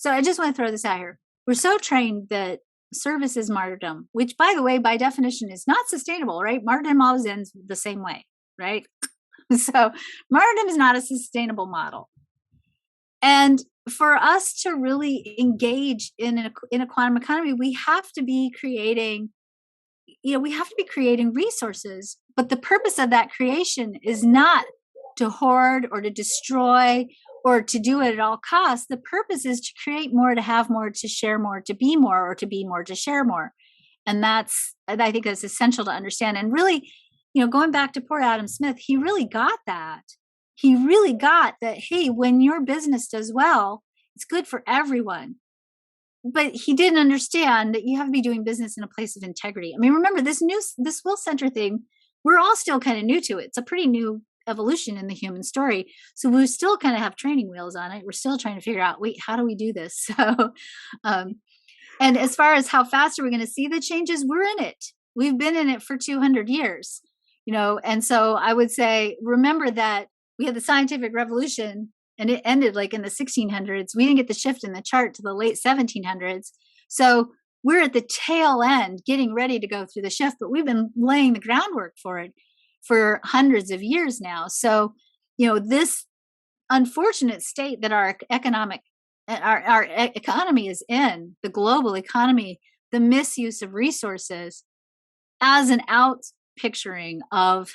So I just want to throw this out here. We're so trained that service is martyrdom, which, by the way, by definition is not sustainable, right? Martyrdom always ends the same way, right? So martyrdom is not a sustainable model. And for us to really engage in a quantum economy, we have to be creating, we have to be creating resources. But the purpose of that creation is not to hoard or to destroy or to do it at all costs. The purpose is to create more, to have more, to share more, to be more, or to be more, to share more. And I think that's essential to understand. And really, going back to poor Adam Smith, he really got that. He really got that, hey, when your business does well, it's good for everyone. But he didn't understand that you have to be doing business in a place of integrity. I mean, remember this Will Center thing, we're all still kind of new to it. It's a pretty new evolution in the human story. So we still kind of have training wheels on it. We're still trying to figure out, wait, how do we do this? So, and as far as how fast are we going to see the changes, we're in it. We've been in it for 200 years, and so I would say, remember that we had the scientific revolution and it ended like in the 1600s. We didn't get the shift in the chart to the late 1700s. So we're at the tail end getting ready to go through the shift, but we've been laying the groundwork for it for hundreds of years now. So, this unfortunate state that our economy is in, the global economy, the misuse of resources as an out picturing of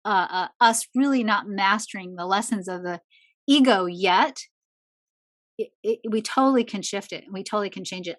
us really not mastering the lessons of the ego yet, we totally can shift it and we totally can change it.